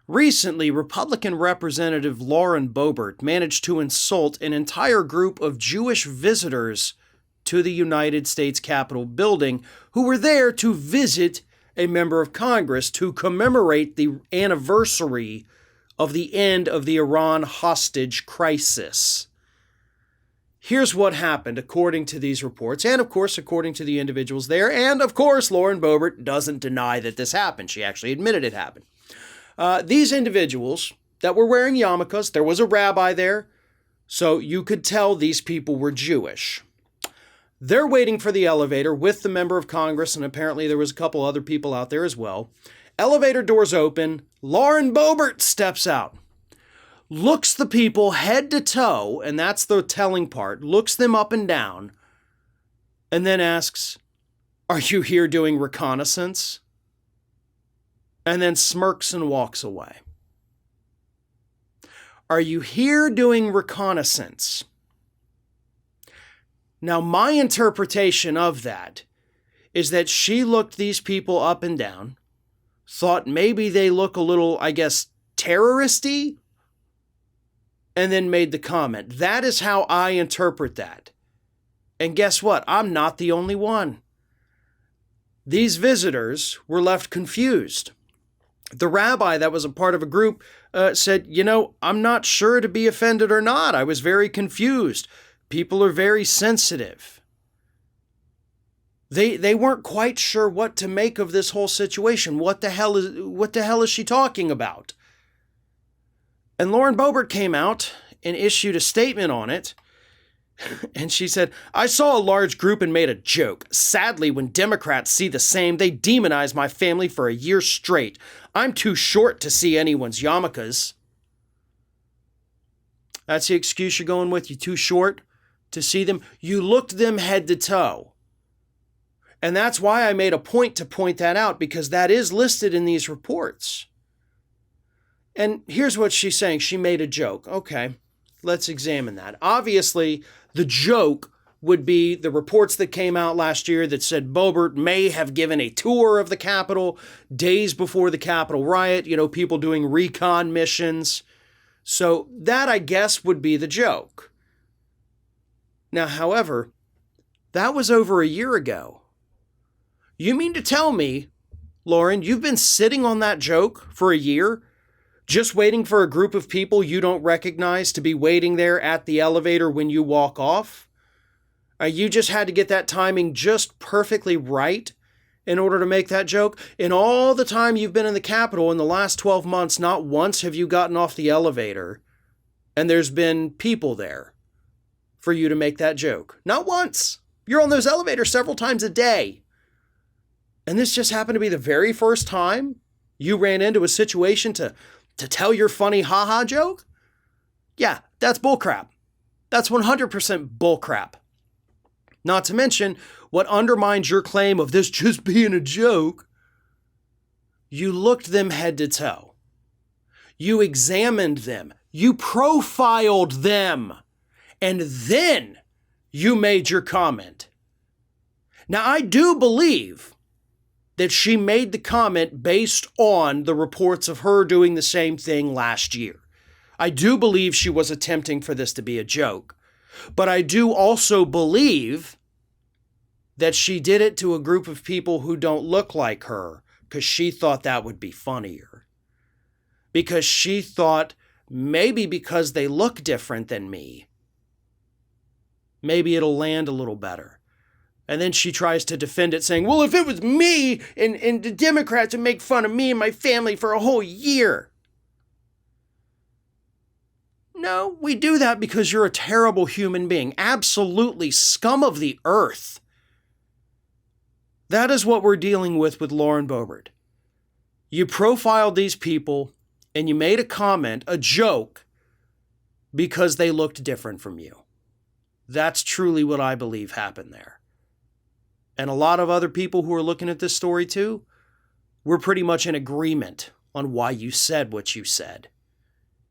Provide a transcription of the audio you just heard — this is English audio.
Recently, Republican Representative Lauren Bobert managed to insult an entire group of Jewish visitors to the United States Capitol building who were there to visit a member of Congress to commemorate the anniversary of the end of the Iran hostage crisis. Here's what happened according to these reports, and of course according to the individuals there, and of course Lauren Bobert doesn't deny that this happened. She actually admitted it happened. These individuals that were wearing yarmulkes, there was a rabbi there, so you could tell these people were Jewish. They're waiting for the elevator with the member of Congress, and apparently there was a couple other people out there as well. Elevator doors open. Lauren Bobert steps out, looks the people head to toe, and that's the telling part, looks them up and down, and then asks, "Are you here doing reconnaissance?" And then smirks and walks away. Are you here doing reconnaissance? Now, my interpretation of that is that she looked these people up and down, thought maybe they look a little, terrorist-y, and then made the comment. That is how I interpret that. And guess what? I'm not the only one. These visitors were left confused. The rabbi that was a part of a group said, I'm not sure to be offended or not. I was very confused. People are very sensitive. They weren't quite sure what to make of this whole situation. What the hell is she talking about? And Lauren Bobert came out and issued a statement on it. And she said, "I saw a large group and made a joke. Sadly, when Democrats see the same, they demonize my family for a year straight. I'm too short to see anyone's yamakas." That's the excuse you're going with? You're too short to see them? You looked them head to toe. And that's why I made a point to point that out, because that is listed in these reports. And here's what she's saying. She made a joke. Okay, let's examine that. Obviously, the joke would be the reports that came out last year that said Boebert may have given a tour of the Capitol days before the Capitol riot, people doing recon missions. So that, I guess, would be the joke. Now, however, that was over a year ago. You mean to tell me, Lauren, you've been sitting on that joke for a year, just waiting for a group of people you don't recognize to be waiting there at the elevator when you walk off? You just had to get that timing just perfectly right in order to make that joke? In all the time you've been in the Capitol in the last 12 months, not once have you gotten off the elevator and there's been people there for you to make that joke. Not once. You're on those elevators several times a day. And this just happened to be the very first time you ran into a situation to tell your funny ha-ha joke? Yeah, that's bullcrap. That's 100% bullcrap. Not to mention, what undermines your claim of this just being a joke, you looked them head to toe. You examined them. You profiled them. And then you made your comment. Now, I do believe that she made the comment based on the reports of her doing the same thing last year. I do believe she was attempting for this to be a joke, but I do also believe that she did it to a group of people who don't look like her because she thought that would be funnier. Because she thought maybe because they look different than me, maybe it'll land a little better. And then she tries to defend it, saying, well, if it was me and the Democrats would make fun of me and my family for a whole year. No, we do that because you're a terrible human being. Absolutely scum of the earth. That is what we're dealing with Lauren Bobert. You profiled these people and you made a comment, a joke, because they looked different from you. That's truly what I believe happened there. And a lot of other people who are looking at this story too, we're pretty much in agreement on why you said what you said.